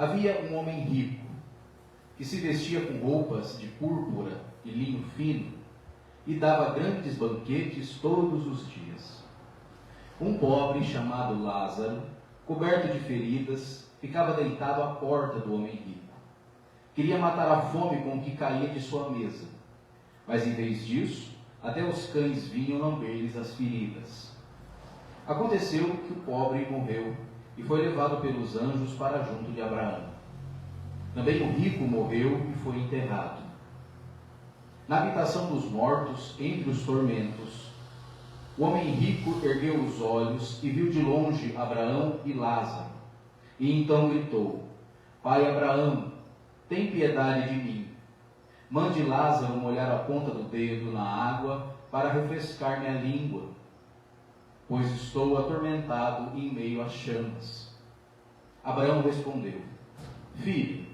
Havia um homem rico, que se vestia com roupas de púrpura e linho fino, e dava grandes banquetes todos os dias. Um pobre chamado Lázaro, coberto de feridas, ficava deitado à porta do homem rico. Queria matar a fome com o que caía de sua mesa, mas em vez disso, até os cães vinham lamber-lhes as feridas. Aconteceu que o pobre morreu e foi levado pelos anjos para junto de Abraão. Também o rico morreu e foi enterrado. Na habitação dos mortos, entre os tormentos, o homem rico ergueu os olhos e viu de longe Abraão e Lázaro. E então gritou: Pai Abraão, tem piedade de mim. Mande Lázaro molhar a ponta do dedo na água para refrescar minha língua, pois estou atormentado em meio às chamas. Abraão respondeu: Filho,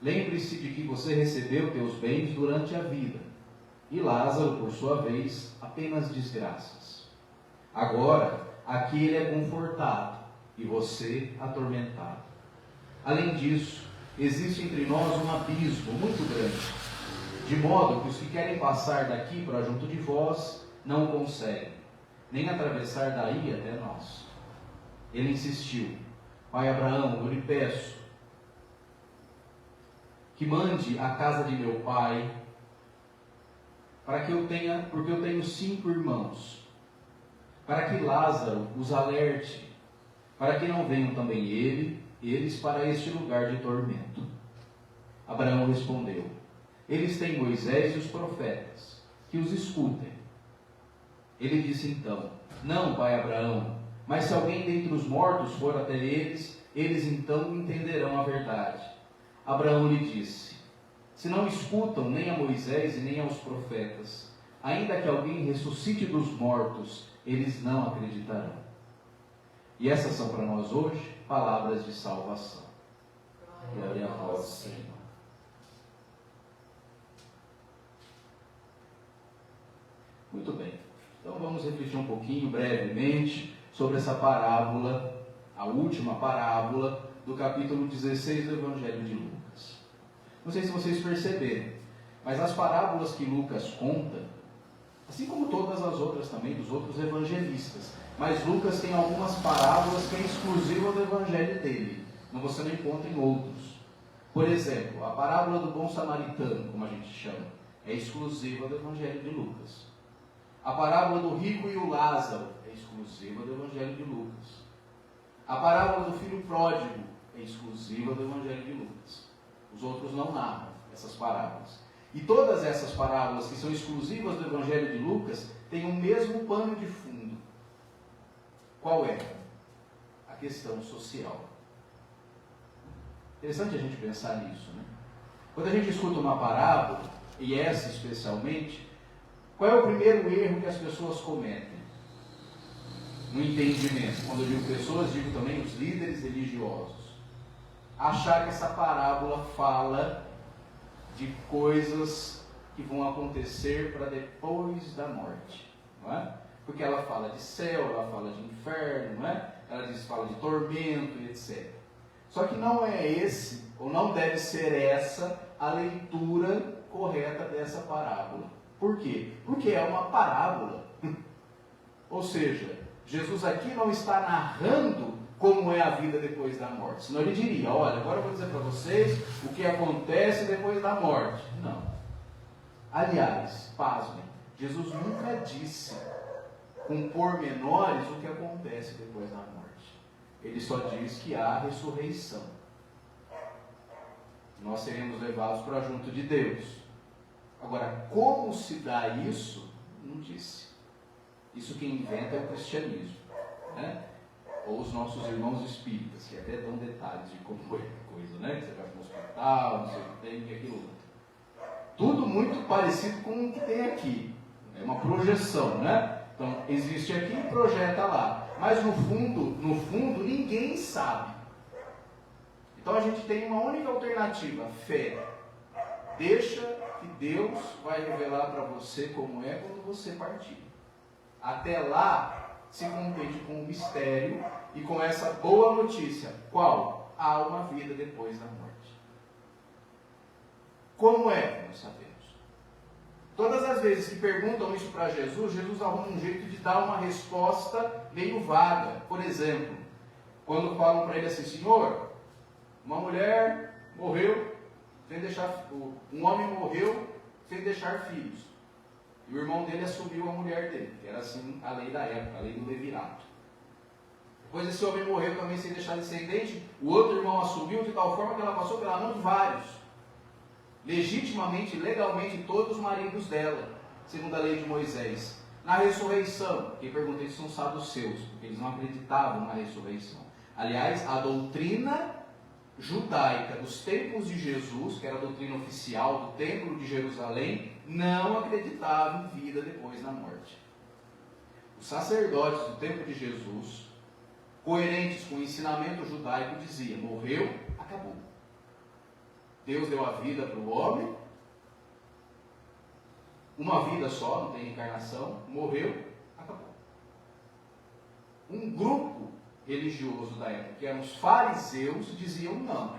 lembre-se de que você recebeu teus bens durante a vida, e Lázaro, por sua vez, apenas desgraças. Agora, aqui ele é confortado, e você atormentado. Além disso, existe entre nós um abismo muito grande, de modo que os que querem passar daqui para junto de vós não o conseguem, nem atravessar daí até nós. Ele insistiu: Pai Abraão, eu lhe peço que mande à casa de meu pai, porque eu tenho 5 irmãos, para que Lázaro os alerte, para que não venham também eles para este lugar de tormento. Abraão respondeu: Eles têm Moisés e os profetas, que os escutem. Ele disse então: Não, pai Abraão, mas se alguém dentre os mortos for até eles então entenderão a verdade. Abraão lhe disse: Se não escutam nem a Moisés e nem aos profetas, ainda que alguém ressuscite dos mortos, eles não acreditarão. E essas são para nós hoje palavras de salvação. Glória a vós, Senhor. Muito bem. Então vamos refletir um pouquinho, brevemente, sobre essa parábola, a última parábola do capítulo 16 do Evangelho de Lucas. Não sei se vocês perceberam, mas as parábolas que Lucas conta, assim como todas as outras também, dos outros evangelistas, mas Lucas tem algumas parábolas que é exclusiva do evangelho dele, você não encontra em outros. Por exemplo, a parábola do bom samaritano, como a gente chama, é exclusiva do evangelho de Lucas. A parábola do rico e o Lázaro é exclusiva do evangelho de Lucas. A parábola do filho pródigo é exclusiva do evangelho de Lucas. Os outros não narram essas parábolas. E todas essas parábolas que são exclusivas do evangelho de Lucas têm o mesmo pano de fundo. Qual é? A questão social. Interessante a gente pensar nisso, né? Quando a gente escuta uma parábola, e essa especialmente, qual é o primeiro erro que as pessoas cometem? No entendimento. Quando eu digo pessoas, digo também os líderes religiosos. Achar que essa parábola fala de coisas que vão acontecer para depois da morte, não é? Porque ela fala de céu, ela fala de inferno, não é? Ela fala de tormento e etc. Só que não é esse, ou não deve ser essa, a leitura correta dessa parábola. Por quê? Porque é uma parábola. Ou seja, Jesus aqui não está narrando como é a vida depois da morte. Senão ele diria: olha, agora eu vou dizer para vocês o que acontece depois da morte. Não. Aliás, pasmem, Jesus nunca disse com pormenores o que acontece depois da morte. Ele só diz que há ressurreição. Nós seremos levados para junto de Deus. Agora, como se dá isso? Não disse. Isso quem inventa é o cristianismo, né? Ou os nossos irmãos espíritas, que até dão detalhes de como foi a coisa, né? Que você vai para um hospital, não sei o que tem, e aquilo outro. Tudo muito parecido com o que tem aqui. É uma projeção, né? Então, existe aqui e projeta lá. Mas no fundo, ninguém sabe. Então a gente tem uma única alternativa: fé. Deixa que Deus vai revelar para você como é quando você partir. Até lá, se contente com o mistério e com essa boa notícia. Qual? há uma vida depois da morte. Como é? Nós sabemos. Todas as vezes que perguntam isso para Jesus, Jesus arruma um jeito de dar uma resposta meio vaga. Por exemplo, quando falam para ele assim: Senhor, uma mulher morreu sem deixar, um homem morreu sem deixar filhos. E o irmão dele assumiu a mulher dele, que era assim a lei da época, a lei do levirato. Depois esse homem morreu também sem deixar descendente, o outro irmão assumiu de tal forma que ela passou pela mão de vários. Legitimamente, legalmente, todos os maridos dela, segundo a lei de Moisés. Na ressurreição, quem pergunta isso são os saduceus, porque eles não acreditavam na ressurreição. Aliás, a doutrina judaica dos tempos de Jesus, que era a doutrina oficial do templo de Jerusalém, não acreditava em vida depois da morte. Os sacerdotes do tempo de Jesus, coerentes com o ensinamento judaico, diziam: morreu, acabou. Deus deu a vida para o homem, uma vida só, não tem reencarnação, morreu, acabou. Um grupo religioso da época, que eram os fariseus, diziam: não,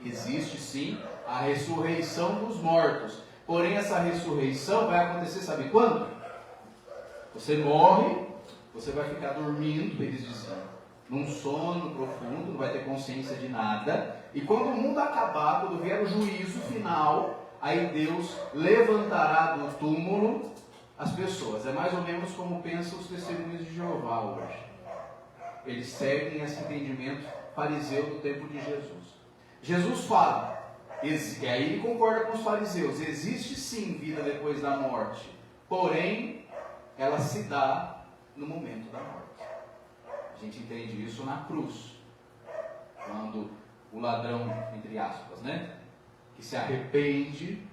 existe sim a ressurreição dos mortos, porém essa ressurreição vai acontecer, sabe quando? Você morre, você vai ficar dormindo, eles diziam, num sono profundo, não vai ter consciência de nada, e quando o mundo acabar, quando vier o juízo final, aí Deus levantará do túmulo as pessoas. É mais ou menos como pensam os testemunhos de Jeová hoje. Eles seguem esse entendimento fariseu do tempo de Jesus. Jesus fala, e aí ele concorda com os fariseus, existe sim vida depois da morte, porém ela se dá no momento da morte. A gente entende isso na cruz, quando o ladrão, entre aspas, que se arrepende,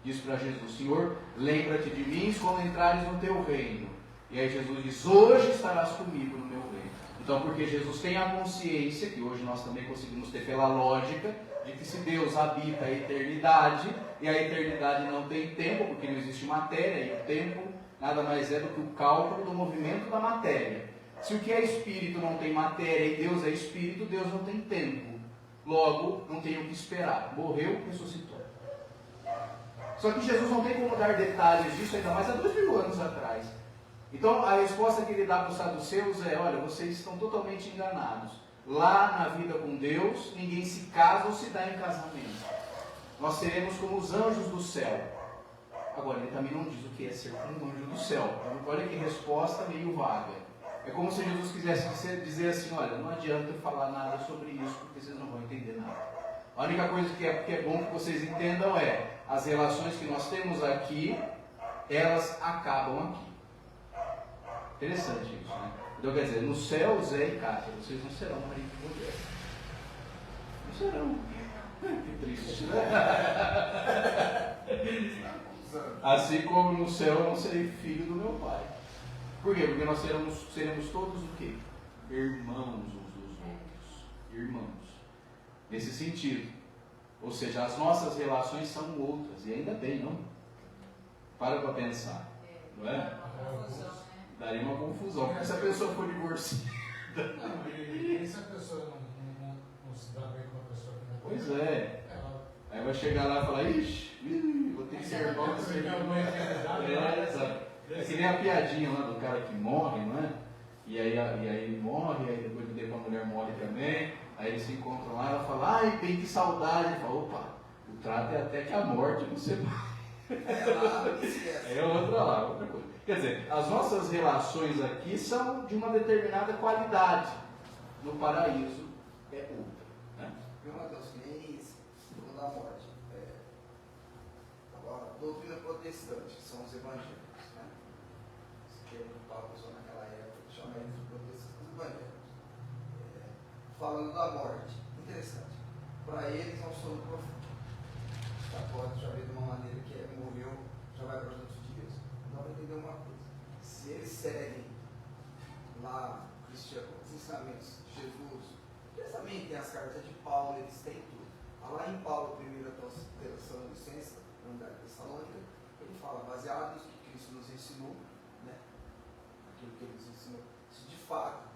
diz para Jesus: Senhor, lembra-te de mim quando entrares no teu reino. E aí Jesus diz: hoje estarás comigo no meu reino. Então, porque Jesus tem a consciência, que hoje nós também conseguimos ter pela lógica, de que se Deus habita a eternidade, e a eternidade não tem tempo, porque não existe matéria, e o tempo nada mais é do que o cálculo do movimento da matéria. Se o que é espírito não tem matéria e Deus é espírito, Deus não tem tempo. Logo, não tem o que esperar. Morreu, ressuscitou. Só que Jesus não tem como dar detalhes disso, ainda mais há 2000 anos atrás. Então, a resposta que ele dá para os saduceus é: olha, vocês estão totalmente enganados. Lá na vida com Deus, ninguém se casa ou se dá em casamento. Nós seremos como os anjos do céu. Agora, ele também não diz o que é ser um anjo do céu. Então, olha que resposta meio vaga. É como se Jesus quisesse dizer assim: olha, não adianta eu falar nada sobre isso, porque vocês não vão entender nada. A única coisa que é bom que vocês entendam é: as relações que nós temos aqui, elas acabam aqui. Interessante isso, né? Então quer dizer, no céu, Zé e Cátia, vocês não serão marido e mulher. Não serão. Que triste, né? Assim como no céu eu não serei filho do meu pai. Por quê? Porque nós seremos todos o quê? Irmãos uns dos outros. Irmãos. Nesse sentido. Ou seja, as nossas relações são outras. E ainda bem, não? Para pensar. Não é? Daria uma confusão. Porque se a pessoa for divorciada. E se a pessoa não se dá bem com a pessoa que não. Pois é. Aí vai chegar lá e falar: ixi, vou ter que ser irmão desse irmão. É que nem a piadinha lá do cara que morre, não é? E aí ele morre, aí depois de tempo a mulher morre também. Aí eles se encontram lá e ela fala: ai, bem que saudade. Ele fala: opa, o trato é até que a morte você vai. É outra coisa. Quer dizer, as nossas relações aqui são de uma determinada qualidade. No paraíso é outra. Né? Meu Deus, que nem isso, falando da morte. Agora, a doutrina protestante, que são os evangélicos, né? Esse termo que Paulo usou naquela época, chama eles de protestantes, os evangélicos. Falando da morte, interessante. Para eles é um sono profundo. Os católicos já vê de uma maneira que morreu, já vai para os outros dias. Não vai entender uma coisa. Se eles seguem lá os ensinamentos de Jesus, eles também têm as cartas de Paulo, eles têm tudo. Lá em Paulo, primeira Tessalonicenses, na unidade Tessalônica, ele fala, baseado no que Cristo nos ensinou, né? Aquilo que ele nos ensinou, se de fato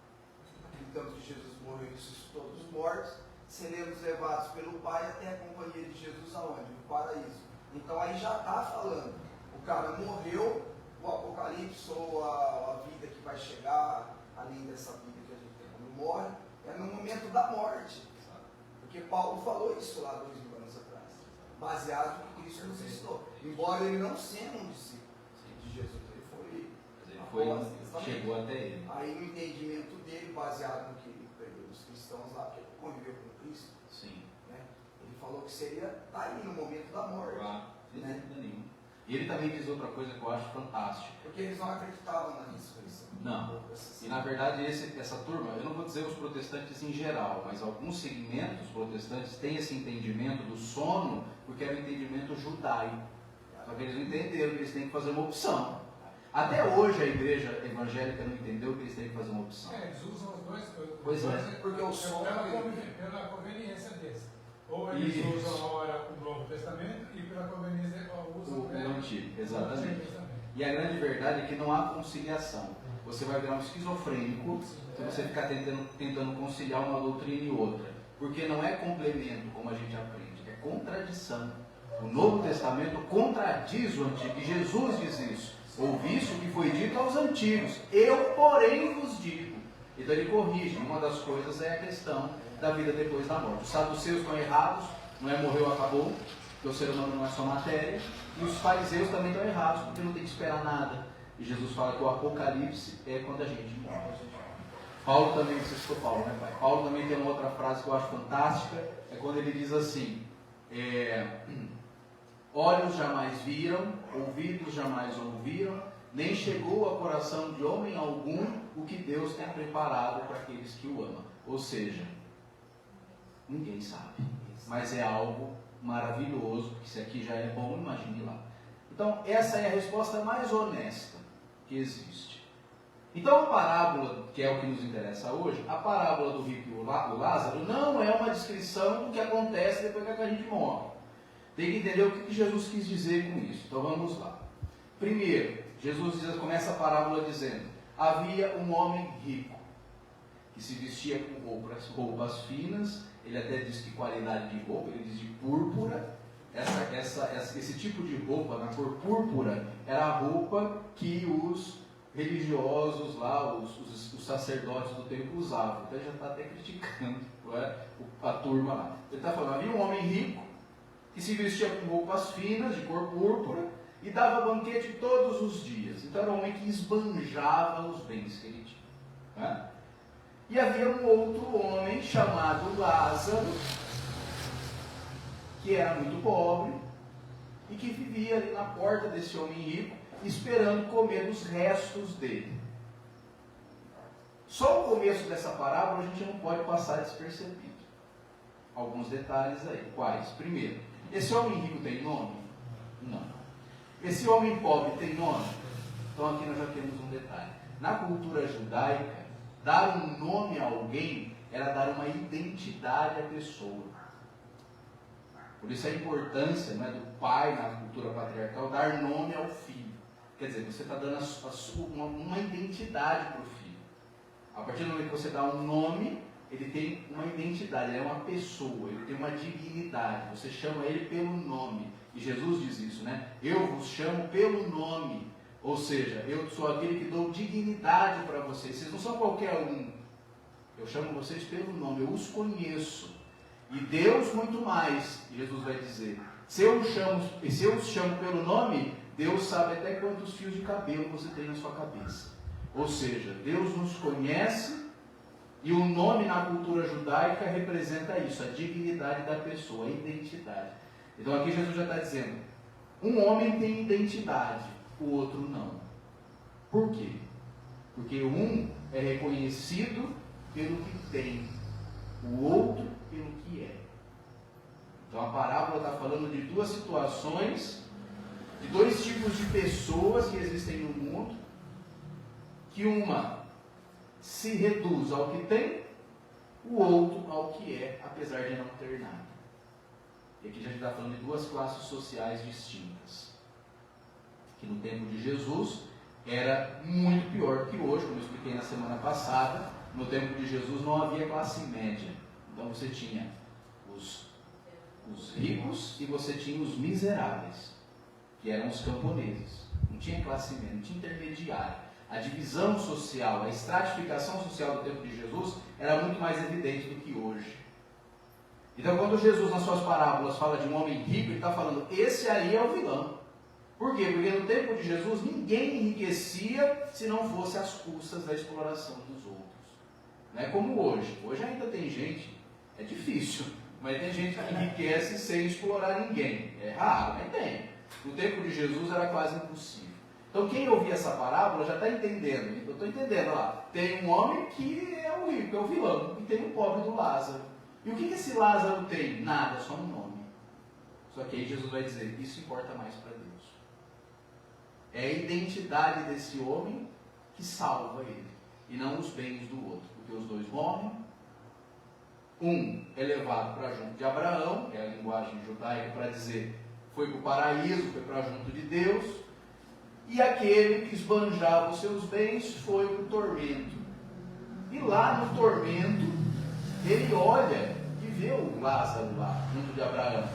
acreditamos que Jesus morreu e ressuscitou dos mortos, mortos, seremos levados pelo Pai até a companhia de Jesus aonde? No paraíso. Então aí já está falando, o cara morreu, o Apocalipse ou a vida que vai chegar, além dessa vida que a gente tem quando morre, é no momento da morte. Sabe? Porque Paulo falou isso lá 2000 anos atrás, baseado no que Cristo nos ensinou. Embora ele não sendo um discípulo de Jesus, chegou até ele. Aí no entendimento dele, baseado no que ele perdeu os cristãos lá, porque ele conviveu com Cristo. Sim. Né? Ele falou que seria aí no momento da morte. Sem dúvida nenhuma. E ele também diz outra coisa que eu acho fantástica. Porque eles não acreditavam na ressurreição. Não. E na verdade essa turma, eu não vou dizer os protestantes em geral, mas alguns segmentos protestantes têm esse entendimento do sono, porque era um entendimento judaico. Só que eles não entenderam que eles têm que fazer uma opção. Até hoje a igreja evangélica não entendeu que eles têm que fazer uma opção. Eles usam os dois. Pois é. Porque o sono pela conveniência deles. Ou eles usam agora o Novo Testamento e pela conveniência usam o Antigo. Exatamente. E a grande verdade é que não há conciliação. Você vai virar um esquizofrênico se você ficar tentando conciliar uma doutrina e outra. Porque não é complemento, como a gente aprende, é contradição. O Novo Testamento contradiz o Antigo. E Jesus diz isso. Ouviste o que foi dito aos antigos, eu, porém, vos digo. Então ele corrige. Uma das coisas é a questão da vida depois da morte. Os saduceus estão errados, não é morreu, acabou, porque o ser humano não é só matéria. E os fariseus também estão errados, porque não tem que esperar nada. E Jesus fala que o Apocalipse é quando a gente morre. Paulo também, você citou Paulo, né, pai? Paulo também tem uma outra frase que eu acho fantástica, é quando ele diz assim, olhos jamais viram, ouvidos jamais ouviram, nem chegou ao coração de homem algum o que Deus tem preparado para aqueles que o amam. Ou seja, ninguém sabe, mas é algo maravilhoso, porque se aqui já é bom, imagine lá. Então, essa é a resposta mais honesta que existe. Então, a parábola, que é o que nos interessa hoje, a parábola do rico e o Lázaro, não é uma descrição do que acontece depois que a gente morre. Tem que entender o que Jesus quis dizer com isso. Então vamos lá. Primeiro, Jesus começa a parábola dizendo: havia um homem rico que se vestia com roupas finas. Ele até diz que qualidade de roupa, ele diz de púrpura. Esse tipo de roupa, na cor púrpura, era a roupa que os religiosos lá, os sacerdotes do templo usavam. Então já está até criticando a turma lá. Ele está falando: havia um homem rico que se vestia com roupas finas, de cor púrpura, e dava banquete todos os dias. Então era um homem que esbanjava os bens que ele tinha. Né? E havia um outro homem chamado Lázaro, que era muito pobre, e que vivia ali na porta desse homem rico, esperando comer dos restos dele. Só o começo dessa parábola a gente não pode passar despercebido. Alguns detalhes aí. Quais? Primeiro, esse homem rico tem nome? Não. Esse homem pobre tem nome? Então aqui nós já temos um detalhe. Na cultura judaica, dar um nome a alguém era dar uma identidade à pessoa. Por isso a importância, né, do pai na cultura patriarcal dar nome ao filho. Quer dizer, você está dando uma identidade para o filho. A partir do momento que você dá um nome, ele tem uma identidade, ele é uma pessoa, ele tem uma dignidade. Você chama ele pelo nome. E Jesus diz isso, né? Eu vos chamo pelo nome. Ou seja, eu sou aquele que dou dignidade para vocês. Vocês não são qualquer um. Eu chamo vocês pelo nome, eu os conheço. E Deus muito mais, Jesus vai dizer. Se eu os chamo pelo nome, Deus sabe até quantos fios de cabelo você tem na sua cabeça. Ou seja, Deus nos conhece. E o nome na cultura judaica representa isso, a dignidade da pessoa, a identidade. Então aqui Jesus já está dizendo, um homem tem identidade, o outro não. Por quê? Porque um é reconhecido pelo que tem, o outro pelo que é. Então a parábola está falando de duas situações, de dois tipos de pessoas que existem no mundo, que uma se reduz ao que tem, o outro ao que é, apesar de não ter nada. E aqui a gente está falando de duas classes sociais distintas. Que no tempo de Jesus era muito pior que hoje, como eu expliquei na semana passada. No tempo de Jesus não havia classe média. Então você tinha os ricos e você tinha os miseráveis, que eram os camponeses. Não tinha classe média, não tinha intermediário. A divisão social, a estratificação social do tempo de Jesus era muito mais evidente do que hoje. Então, quando Jesus, nas suas parábolas, fala de um homem rico, ele está falando, esse aí é o vilão. Por quê? Porque no tempo de Jesus, ninguém enriquecia se não fosse às custas da exploração dos outros. Não é como hoje. Hoje ainda tem gente, é difícil, mas tem gente que enriquece sem explorar ninguém. É raro, mas tem. No tempo de Jesus era quase impossível. Então quem ouvir essa parábola já está entendendo. Eu estou entendendo lá. Tem um homem que é o rico, é o vilão, e tem o pobre do Lázaro. E o que esse Lázaro tem? Nada, só um nome. Só que aí Jesus vai dizer, isso importa mais para Deus. É a identidade desse homem que salva ele, e não os bens do outro. Porque os dois morrem, um é levado para junto de Abraão, que é a linguagem judaica para dizer, foi para o paraíso, foi para junto de Deus, e aquele que esbanjava os seus bens foi para o tormento. E lá no tormento, ele olha e vê o Lázaro lá, junto de Abraão.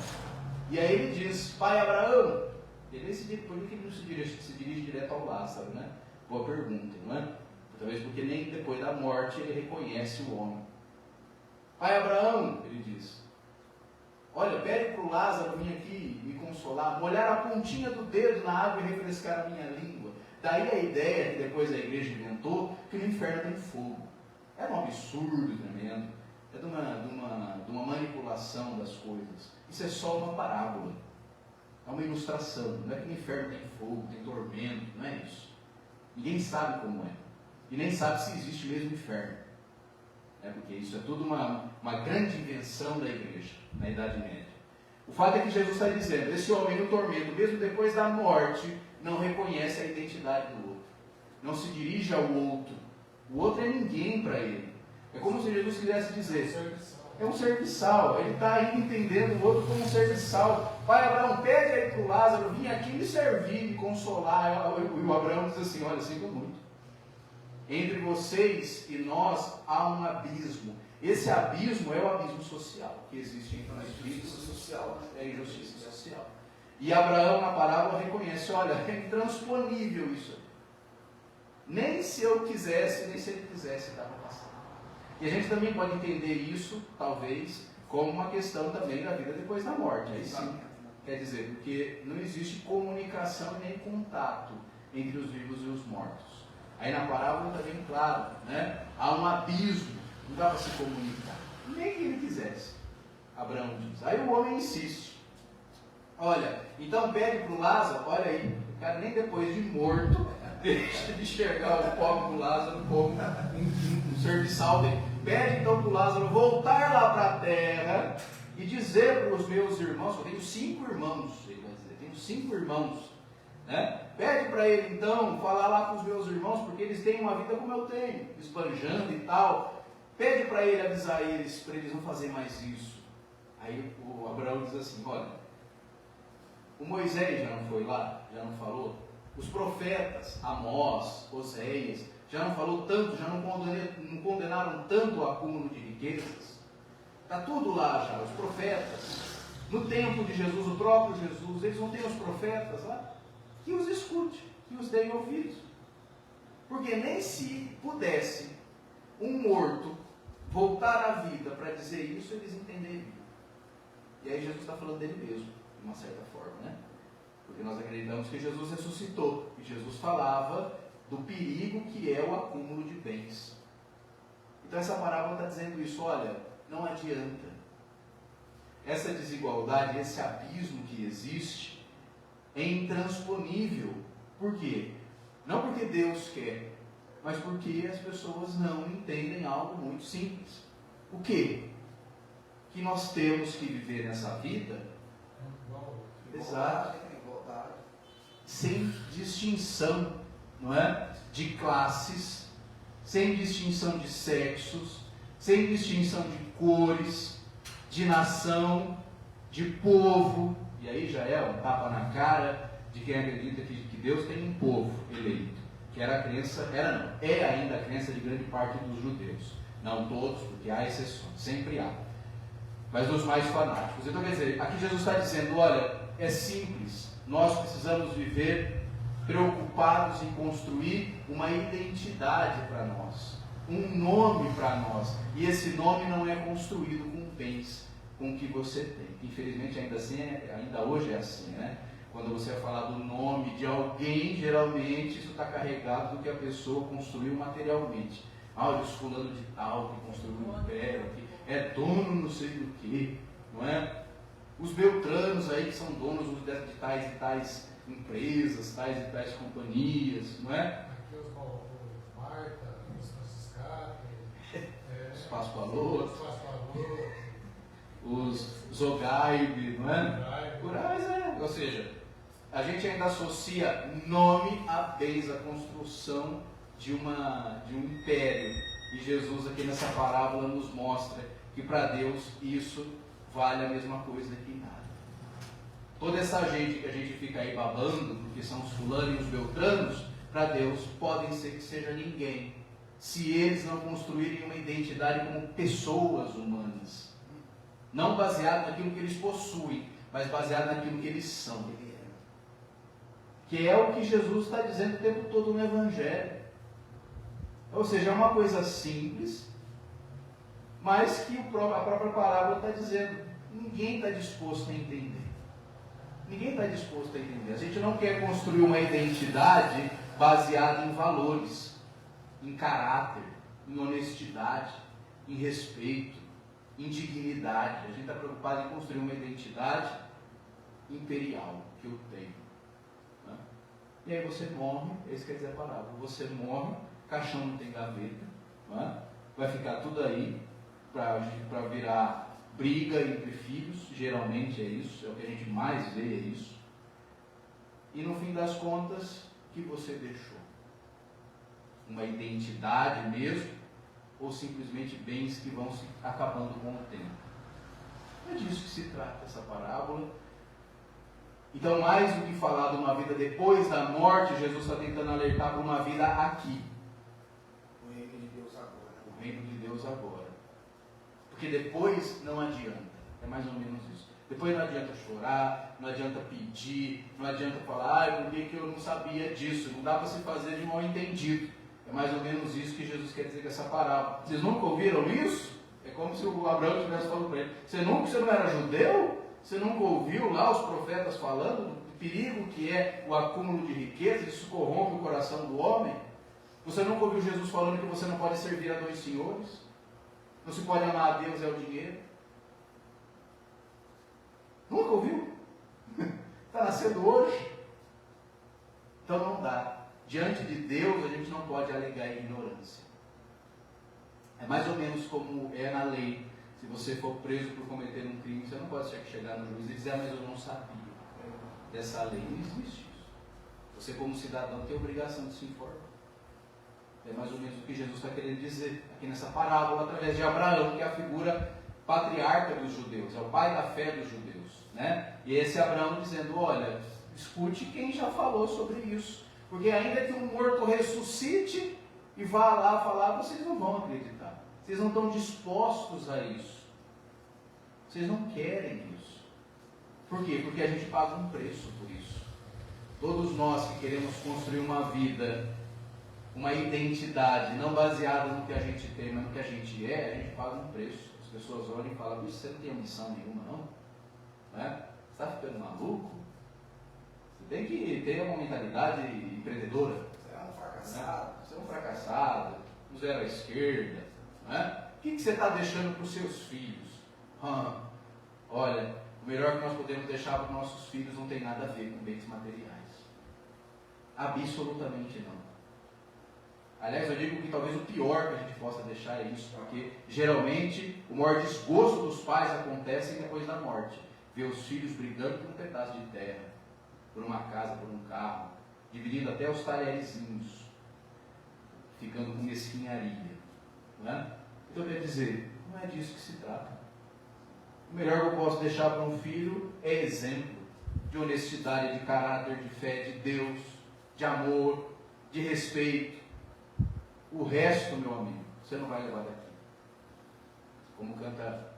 E aí ele diz, pai Abraão, por que ele não se dirige direto ao Lázaro, né? Boa pergunta, não é? Talvez porque nem depois da morte ele reconhece o homem. Pai Abraão, ele diz, olha, pede para o Lázaro vir aqui me consolar, molhar a pontinha do dedo na água e refrescar a minha língua. Daí a ideia que depois a igreja inventou, que no inferno tem fogo. É um absurdo tremendo. É de uma manipulação das coisas. Isso é só uma parábola. É uma ilustração. Não é que no inferno tem fogo, tem tormento, não é isso. Ninguém sabe como é. E nem sabe se existe mesmo inferno. Porque isso é tudo uma grande invenção da igreja, na Idade Média. O fato é que Jesus está dizendo, esse homem no tormento, mesmo depois da morte, não reconhece a identidade do outro. Não se dirige ao outro. O outro é ninguém para ele. É como se Jesus quisesse dizer, é um serviçal. Ele está ainda entendendo o outro como um serviçal. Pai Abraão, pede aí para o Lázaro vir aqui me servir, me consolar. E o Abraão diz assim, olha, sinto muito. Entre vocês e nós há um abismo. Esse abismo é o abismo social que existe entre nós. É a injustiça social. E Abraão, na parábola, reconhece, olha, é intransponível isso. Nem se eu quisesse, nem se ele quisesse, dá para passar. E a gente também pode entender isso, talvez, como uma questão também da vida depois da morte. Aí sim, quer dizer, porque não existe comunicação nem contato entre os vivos e os mortos. Aí na parábola está bem claro, né? Há um abismo, não dá para se comunicar. Nem que ele quisesse, Abraão diz. Aí o homem insiste. Olha, então pede para o Lázaro, olha aí, o cara nem depois de morto, deixa de enxergar o pobre do Lázaro como um serviçal dele. Pede então para o Lázaro voltar lá para a terra e dizer para os meus irmãos, eu tenho 5 irmãos, ele vai dizer, tenho 5 irmãos. Né? Pede para ele então falar lá com os meus irmãos, porque eles têm uma vida como eu tenho, esbanjando e tal. Pede para ele avisar eles, para eles não fazerem mais isso. Aí o Abraão diz assim, olha, o Moisés já não foi lá, já não falou? Os profetas, Amós, Oséias, já não falou tanto, já não condenaram tanto o acúmulo de riquezas? Está tudo lá já, os profetas. No tempo de Jesus, o próprio Jesus, eles não têm os profetas lá? Que os escute, que os deem ouvidos. Porque nem se pudesse um morto voltar à vida para dizer isso, eles entenderiam. E aí Jesus está falando dele mesmo, de uma certa forma, né? Porque nós acreditamos que Jesus ressuscitou. E Jesus falava do perigo que é o acúmulo de bens. Então essa parábola está dizendo isso, olha, não adianta. Essa desigualdade, esse abismo que existe, é intransponível. Por quê? Não porque Deus quer, mas porque as pessoas não entendem algo muito simples. O quê? Que nós temos que viver nessa vida, exato, sem distinção, não é? De classes, sem distinção de sexos, sem distinção de cores, de nação, de povo. E aí já é um tapa na cara de quem acredita que Deus tem um povo eleito, que era a crença, é ainda a crença de grande parte dos judeus. Não todos, porque há exceções, sempre há. mas dos mais fanáticos. Então, quer dizer, aqui Jesus está dizendo, olha, é simples, nós precisamos viver preocupados em construir uma identidade para nós, um nome para nós, e esse nome não é construído com bens, com o que você tem. Infelizmente, ainda hoje é assim, né? Quando você vai falar do nome de alguém, geralmente isso está carregado do que a pessoa construiu materialmente. Diz fulano de tal, que construiu um império, que é dono não sei do que, não é? Os beltranos aí que são donos de tais e tais empresas, tais e tais companhias, não é? Aqui os Marta, os franciscanos, os Pascoaloto, os Zogaib, não é? Por aí, ou seja, a gente ainda associa nome a bens, a construção de um império. E Jesus aqui nessa parábola nos mostra que para Deus isso vale a mesma coisa que nada. Toda essa gente que a gente fica aí babando, porque são os fulanos e os beltranos, para Deus podem ser que seja ninguém, se eles não construírem uma identidade como pessoas humanas, não baseado naquilo que eles possuem, mas baseado naquilo que eles são, que é o que Jesus está dizendo o tempo todo no Evangelho. Ou seja, é uma coisa simples, mas que a própria parábola está dizendo, ninguém está disposto a entender. Ninguém está disposto a entender. A gente não quer construir uma identidade baseada em valores, em caráter, em honestidade, em respeito, em dignidade. A gente está preocupado em construir uma identidade imperial que eu tenho. Né? E aí você morre, isso quer dizer a parábola, você morre, caixão não tem gaveta, né? Vai ficar tudo aí para virar briga entre filhos, geralmente é isso, é o que a gente mais vê, é isso. E no fim das contas, o que você deixou? Uma identidade mesmo, ou simplesmente bens que vão se acabando com o tempo? É disso que se trata essa parábola. Então, mais do que falar de uma vida depois da morte, Jesus está tentando alertar para uma vida aqui. O reino de Deus agora. O reino de Deus agora. Porque depois não adianta. É mais ou menos isso. Depois não adianta chorar, não adianta pedir, não adianta falar, por que eu não sabia disso? Não dá para se fazer de mal entendido. É mais ou menos isso que Jesus quer dizer com essa parábola. Vocês nunca ouviram isso? É como se o Abraão estivesse falando para ele. Você não era judeu? Você nunca ouviu lá os profetas falando do perigo que é o acúmulo de riqueza? Isso corrompe o coração do homem? Você nunca ouviu Jesus falando que você não pode servir a dois senhores? Não se pode amar a Deus e ao dinheiro? Nunca ouviu? Está nascendo hoje? Então não dá. Diante de Deus a gente não pode alegar ignorância. É mais ou menos como é na lei. Se você for preso por cometer um crime, você não pode chegar no juiz e dizer, mas eu não sabia dessa lei. Não existe isso. Você como cidadão tem a obrigação de se informar. É mais ou menos o que Jesus está querendo dizer aqui nessa parábola, através de Abraão, que é a figura patriarca dos judeus, é o pai da fé dos judeus, né? E esse Abraão dizendo, olha, escute quem já falou sobre isso, porque ainda que um morto ressuscite e vá lá falar, vocês não vão acreditar, vocês não estão dispostos a isso, vocês não querem isso. Por quê? Porque a gente paga um preço por isso. Todos nós que queremos construir uma vida, uma identidade, não baseada no que a gente tem, mas no que a gente é, a gente paga um preço. As pessoas olham e falam, você não tem ambição nenhuma, não? Né? Você está ficando maluco? Você tem que ter uma mentalidade empreendedora. Você é um fracassado. Né? Você é um fracassado, um zero à esquerda. Né? O que você está deixando para os seus filhos? Olha, o melhor que nós podemos deixar para os nossos filhos não tem nada a ver com bens materiais. Absolutamente não. Aliás, eu digo que talvez o pior que a gente possa deixar é isso, porque geralmente o maior desgosto dos pais acontece depois da morte. Ver os filhos brigando por um pedaço de terra, por uma casa, por um carro, dividindo até os talherzinhos, ficando com mesquinharia. Não é? Então, quer dizer, não é disso que se trata. O melhor que eu posso deixar para um filho é exemplo de honestidade, de caráter, de fé, de Deus, de amor, de respeito. O resto, meu amigo, você não vai levar daqui. Como canta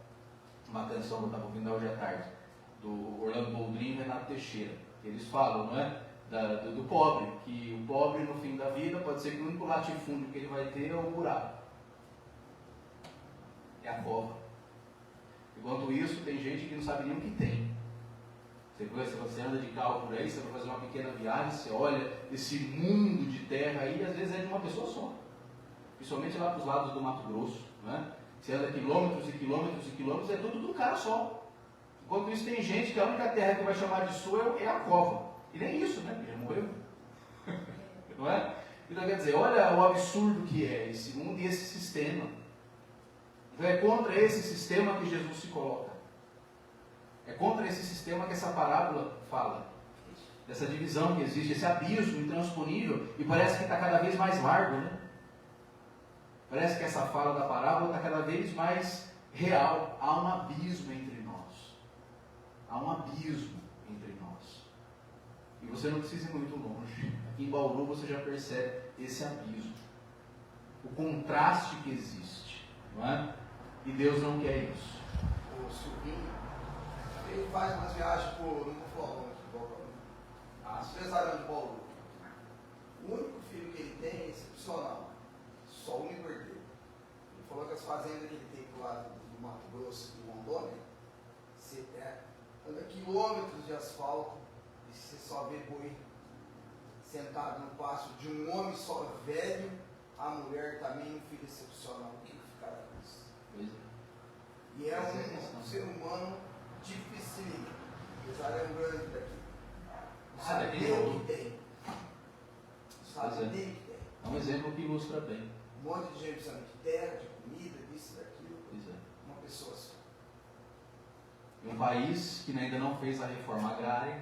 uma canção que eu estava ouvindo hoje à tarde, do Orlando Boldrin e Renato Teixeira. Eles falam, não é? Do pobre, que o pobre no fim da vida pode ser que o único latifúndio que ele vai ter é o buraco. É a cova. Enquanto isso, tem gente que não sabe nem o que tem. Você anda de carro por aí, você vai fazer uma pequena viagem, você olha esse mundo de terra aí, às vezes é de uma pessoa só. Principalmente lá para os lados do Mato Grosso, né? Você anda quilômetros e quilômetros e quilômetros, é tudo de um cara só. Enquanto isso, tem gente que a única terra que vai chamar de sua é a cova. E nem isso, né? Porque já morreu. Não é? Então quer dizer, olha o absurdo que é esse mundo e esse sistema. Então é contra esse sistema que Jesus se coloca. É contra esse sistema que essa parábola fala. Dessa divisão que existe, esse abismo intransponível, e parece que está cada vez mais largo, né? Parece que essa fala da parábola está cada vez mais real. Há um abismo entre nós. Há um abismo entre nós. E você não precisa ir muito longe. Aqui em Bauru você já percebe esse abismo. O contraste que existe. Não é? E Deus não quer isso. O Silvinho, ele faz umas viagens por, não vou falar o nome aqui, igual para mim, 3 anos de Bauru. O único filho que ele tem é excepcional. Só o único herdeiro. Ele falou que as fazendas que ele tem do lado do Mato Grosso e do Rondônia, você anda quilômetros de asfalto e você só vê boi sentado no pasto de um homem só velho, a mulher também, um filho excepcional. O que ficará com isso? E é um ser humano dificílimo. Apesar é um grande daqui. Sabe o que tem. Sabe o que tem. É um exemplo que ilustra bem. Um monte de gente precisando de terra, de comida, disso, daquilo. Pois é. Uma pessoa só. Um país que ainda não fez a reforma agrária,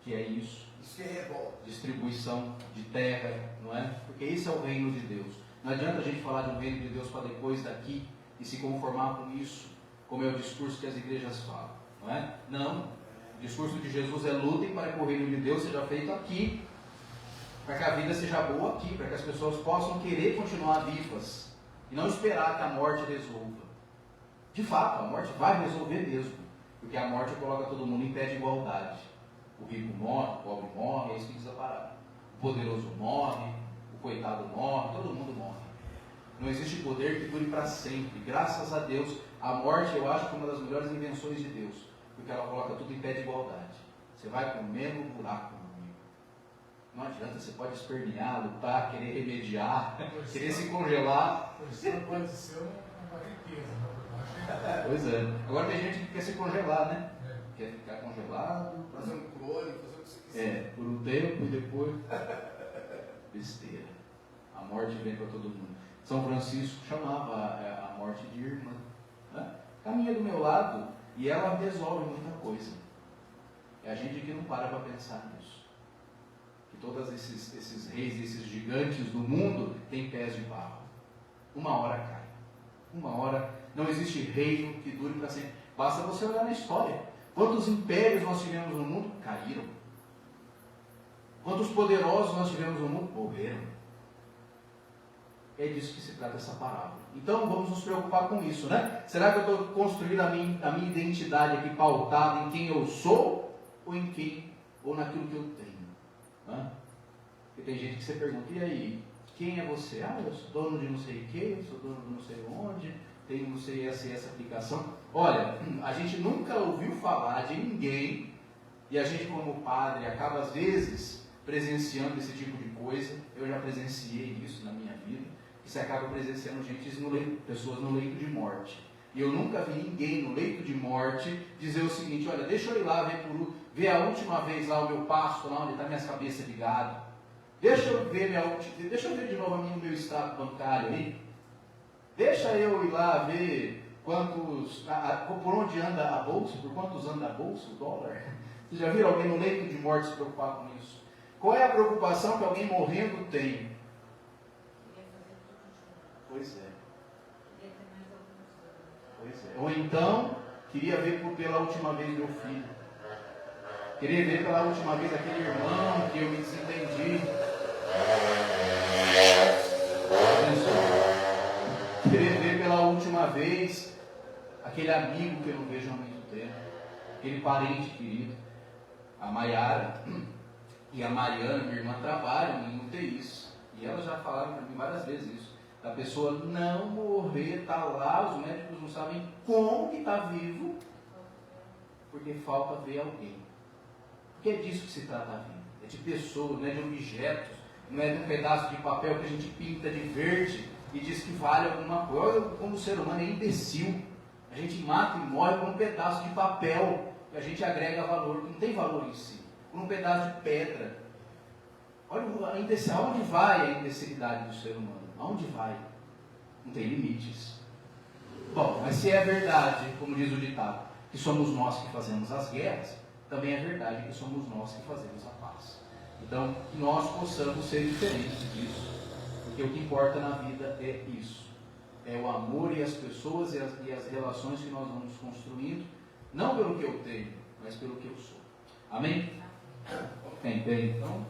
que é isso. Isso que é revolta. Distribuição de terra, não é? Porque esse é o reino de Deus. Não adianta a gente falar de um reino de Deus para depois daqui e se conformar com isso, como é o discurso que as igrejas falam, não é? Não. O discurso de Jesus é: lutem para que o reino de Deus seja feito aqui, para que a vida seja boa aqui, para que as pessoas possam querer continuar vivas e não esperar que a morte resolva. De fato, a morte vai resolver mesmo, porque a morte coloca todo mundo em pé de igualdade. O rico morre, o pobre morre, é isso que diz a parábola. O poderoso morre, o coitado morre, todo mundo morre. Não existe poder que dure para sempre. Graças a Deus, a morte eu acho que é uma das melhores invenções de Deus, porque ela coloca tudo em pé de igualdade. Você vai com o mesmo buraco no amigo. Não adianta, você pode espernear, lutar, querer remediar, querer se congelar. Isso pode ser uma riqueza, né? Pois é. Agora tem gente que quer se congelar, né? Quer ficar congelado. Fazer um clone, fazer o que você quiser. Por um tempo e depois. Besteira. A morte vem para todo mundo. São Francisco chamava a morte de irmã. Né? Caminha do meu lado e ela resolve muita coisa. É a gente que não para pensar nisso. Que todos esses reis, esses gigantes do mundo têm pés de barro. Uma hora cai. Uma hora. Não existe reino que dure para sempre. Basta você olhar na história. Quantos impérios nós tivemos no mundo? Caíram. Quantos poderosos nós tivemos no mundo? Morreram. É disso que se trata essa parábola. Então vamos nos preocupar com isso, né? Será que eu estou construindo a minha identidade aqui pautada em quem eu sou? Ou naquilo que eu tenho? Né? Porque tem gente que você pergunta: e aí? Quem é você? Eu sou dono de não sei o que, eu sou dono de não sei onde, tenho não sei essa aplicação. Olha, a gente nunca ouviu falar de ninguém, e a gente como padre acaba às vezes presenciando esse tipo de coisa. Eu já presenciei isso na minha vida, que você acaba presenciando pessoas no leito de morte. E eu nunca vi ninguém no leito de morte dizer o seguinte: olha, deixa eu ir lá ver a última vez lá o meu pasto, lá onde está minhas cabeças de gado. Deixa eu ver de novo o meu extrato bancário aí. Deixa eu ir lá ver por onde anda a bolsa, por quantos anda a bolsa, o dólar. Vocês já viram alguém no leito de morte se preocupar com isso? Qual é a preocupação que alguém morrendo tem? Pois é. Ou então, queria ver pela última vez meu filho. Queria ver pela última vez aquele irmão que eu me desentendi. Queria ver pela última vez aquele amigo que eu não vejo há muito tempo, aquele parente querido. A Maiara e a Mariana, minha irmã, trabalham em UTIs. E elas já falaram para mim várias vezes isso. A pessoa não morrer, está lá, os médicos não sabem como que está vivo, porque falta ver alguém. Porque é disso que se trata a vida. É de pessoas, não é de objetos, não é de um pedaço de papel que a gente pinta de verde e diz que vale alguma coisa. Como o ser humano é imbecil. A gente mata e morre por um pedaço de papel que a gente agrega valor, que não tem valor em si. Por um pedaço de pedra. Olha aonde vai a imbecilidade do ser humano. Aonde vai? Não tem limites. Bom, mas se é verdade, como diz o ditado, que somos nós que fazemos as guerras, também é verdade que somos nós que fazemos a paz. Então, que nós possamos ser diferentes disso, porque o que importa na vida é isso. É o amor e as pessoas e as relações que nós vamos construindo, não pelo que eu tenho, mas pelo que eu sou. Amém? Tem, então.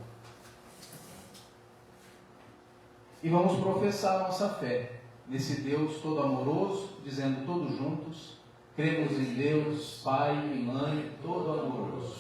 E vamos professar a nossa fé nesse Deus todo amoroso, dizendo todos juntos: cremos em Deus, Pai e Mãe, todo amoroso.